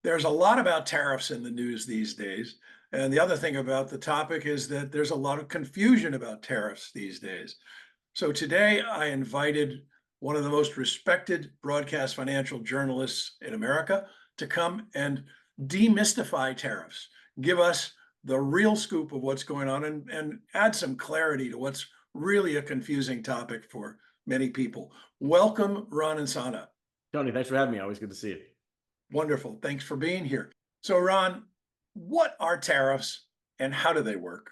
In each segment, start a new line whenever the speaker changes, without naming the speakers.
There's a lot about tariffs in the news these days. And the other thing about the topic is that there's a lot of confusion about tariffs these days. So today I invited one of the most respected broadcast financial journalists in America to come and demystify tariffs, give us the real scoop of what's going on and add some clarity to what's really a confusing topic for many people. Welcome, Ron Insana.
Tony, thanks for having me. Always good to see you.
Wonderful. Thanks for being here. So, Ron, what are tariffs and how do they work?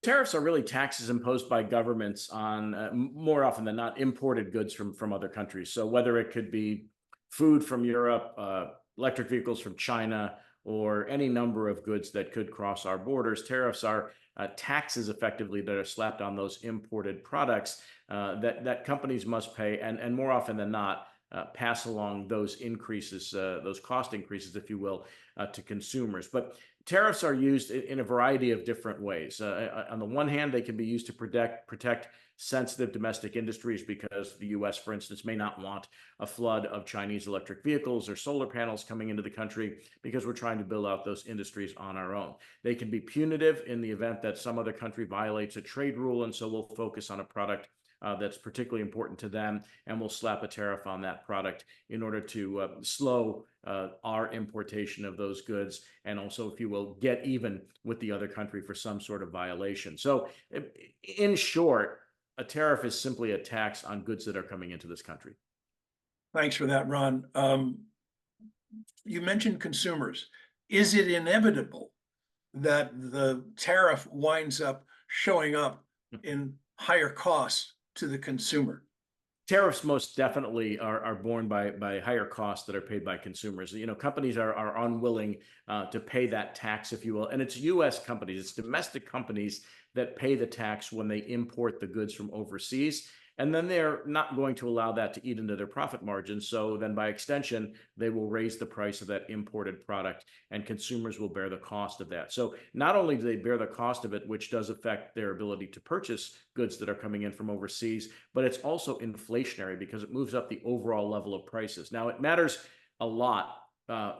Tariffs are really taxes imposed by governments on more often than not imported goods from other countries. So whether it could be food from Europe, electric vehicles from China, or any number of goods that could cross our borders, tariffs are taxes effectively that are slapped on those imported products that companies must pay, and more often than not, pass along those increases, those cost increases, if you will, to consumers. But tariffs are used in a variety of different ways. On the one hand, they can be used to protect sensitive domestic industries because the US, for instance, may not want a flood of Chinese electric vehicles or solar panels coming into the country because we're trying to build out those industries on our own. They can be punitive in the event that some other country violates a trade rule, and so we'll focus on a product that's particularly important to them, and we'll slap a tariff on that product in order to slow our importation of those goods, and also, if you will, get even with the other country for some sort of violation. So in short, a tariff is simply a tax on goods that are coming into this country.
Thanks for that, Ron. You mentioned consumers. Is it inevitable that the tariff winds up showing up in higher costs to the consumer?
Tariffs most definitely are borne by higher costs that are paid by consumers. You know, companies are unwilling to pay that tax, if you will, and it's U.S. companies, it's domestic companies that pay the tax when they import the goods from overseas, and then they're not going to allow that to eat into their profit margins. So then, by extension, they will raise the price of that imported product, and consumers will bear the cost of that. So not only do they bear the cost of it, which does affect their ability to purchase goods that are coming in from overseas, but it's also inflationary because it moves up the overall level of prices. Now, it matters a lot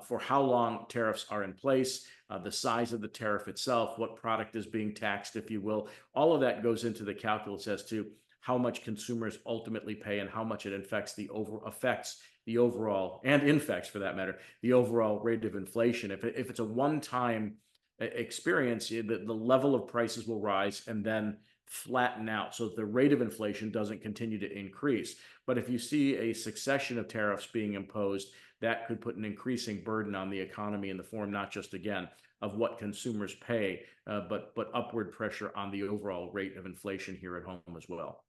for how long tariffs are in place, the size of the tariff itself, what product is being taxed, if you will. All of that goes into the calculus as to how much consumers ultimately pay and how much it affects the overall, and infects, for that matter, the overall rate of inflation. If it's a one-time experience, the level of prices will rise and then flatten out, so the rate of inflation doesn't continue to increase. But if you see a succession of tariffs being imposed, that could put an increasing burden on the economy in the form, not just, again, of what consumers pay, but upward pressure on the overall rate of inflation here at home as well.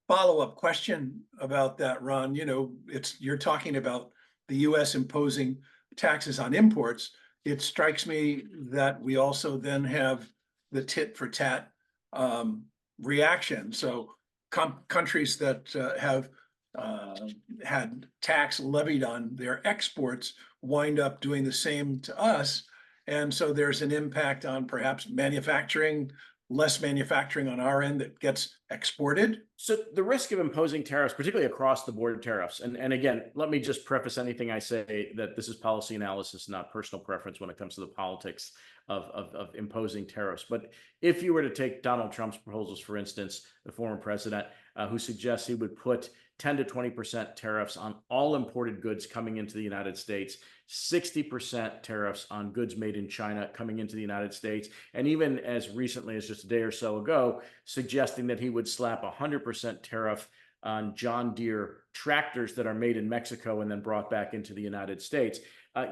Follow-up question about that, Ron. You know, you're talking about the US imposing taxes on imports. It strikes me that we also then have the tit for tat reaction. So countries that have had tax levied on their exports wind up doing the same to us. And so there's an impact on perhaps manufacturing, less manufacturing on our end that gets exported.
So the risk of imposing tariffs, particularly across the board tariffs, and again, let me just preface anything I say that this is policy analysis, not personal preference when it comes to the politics of imposing tariffs. But if you were to take Donald Trump's proposals, for instance, the former president, who suggests he would put 10 to 20% tariffs on all imported goods coming into the United States, 60% tariffs on goods made in China coming into the United States, and even as recently as just a day or so ago, suggesting that he would slap 100% tariff on John Deere tractors that are made in Mexico and then brought back into the United States.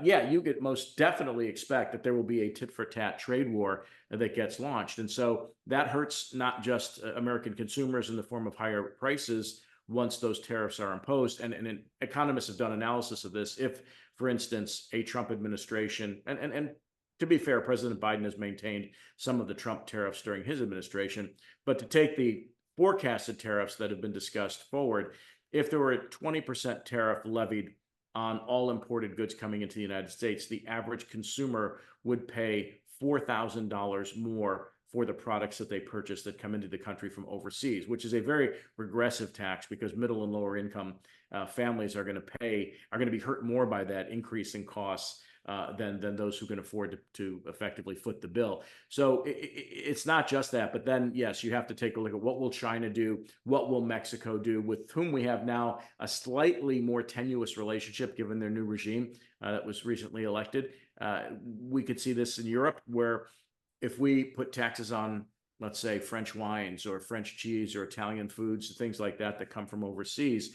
Yeah, you could most definitely expect that there will be a tit for tat trade war that gets launched. And so that hurts not just American consumers in the form of higher prices once those tariffs are imposed. And economists have done analysis of this. If, for instance, a Trump administration, and to be fair, President Biden has maintained some of the Trump tariffs during his administration, but to take the forecasted tariffs that have been discussed forward, if there were a 20% tariff levied on all imported goods coming into the United States, the average consumer would pay $4,000 more for the products that they purchase that come into the country from overseas, which is a very regressive tax because middle and lower income families are going to be hurt more by that increase in costs than those who can afford to effectively foot the bill. So it's not just that, but then yes, you have to take a look at what will China do, what will Mexico do, with whom we have now a slightly more tenuous relationship given their new regime that was recently elected. We could see this in Europe, where if we put taxes on, let's say, French wines or French cheese or Italian foods, things like that come from overseas,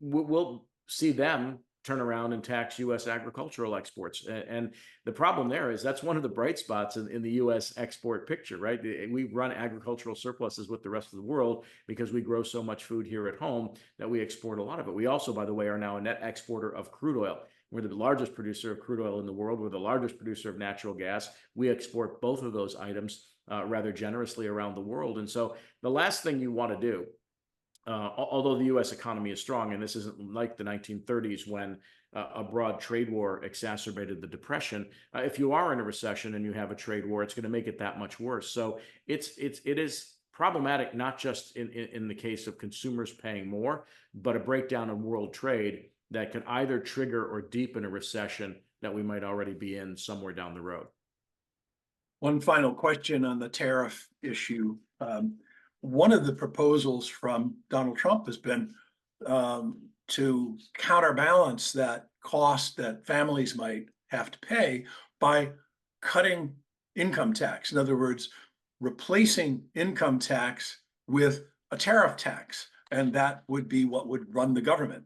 we'll see them turn around and tax U.S. agricultural exports. And the problem there is that's one of the bright spots in the U.S. export picture, right? We run agricultural surpluses with the rest of the world because we grow so much food here at home that we export a lot of it. We also, by the way, are now a net exporter of crude oil. We're the largest producer of crude oil in the world. We're the largest producer of natural gas. We export both of those items rather generously around the world. And so the last thing you want to do, although the U.S. economy is strong, and this isn't like the 1930s when a broad trade war exacerbated the Depression. If you are in a recession and you have a trade war, it's going to make it that much worse. So it is problematic, not just in the case of consumers paying more, but a breakdown in world trade that could either trigger or deepen a recession that we might already be in somewhere down the road.
One final question on the tariff issue. One of the proposals from Donald Trump has been to counterbalance that cost that families might have to pay by cutting income tax. In other words, replacing income tax with a tariff tax, and that would be what would run the government.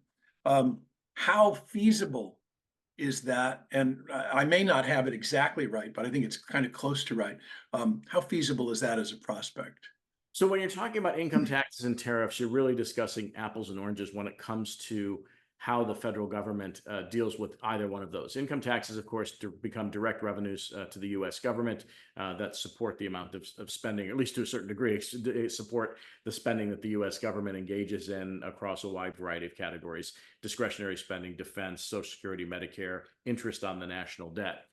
How feasible is that? And I may not have it exactly right, but I think it's kind of close to right. How feasible is that as a prospect?
So when you're talking about income taxes and tariffs, you're really discussing apples and oranges when it comes to how the federal government deals with either one of those. Income taxes, of course, become direct revenues to the U.S. government that support the amount of spending, at least to a certain degree, support the spending that the U.S. government engages in across a wide variety of categories: discretionary spending, defense, Social Security, Medicare, interest on the national debt.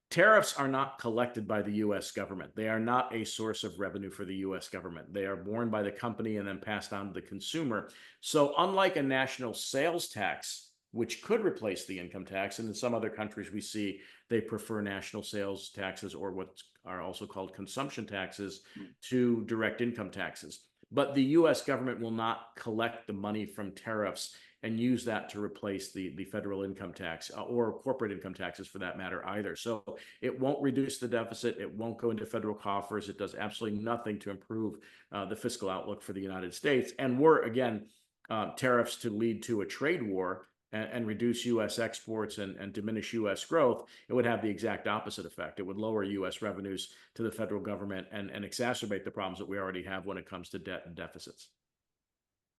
Tariffs are not collected by the U.S. government. They are not a source of revenue for the U.S. government. They are borne by the company and then passed on to the consumer. So unlike a national sales tax, which could replace the income tax, and in some other countries we see they prefer national sales taxes, or what are also called consumption taxes, to direct income taxes. But the U.S. government will not collect the money from tariffs and use that to replace the federal income tax or corporate income taxes for that matter either. So it won't reduce the deficit. It won't go into federal coffers. It does absolutely nothing to improve the fiscal outlook for the United States. And were, again, tariffs to lead to a trade war and reduce U.S. exports and diminish U.S. growth, it would have the exact opposite effect. It would lower U.S. revenues to the federal government and exacerbate the problems that we already have when it comes to debt and deficits.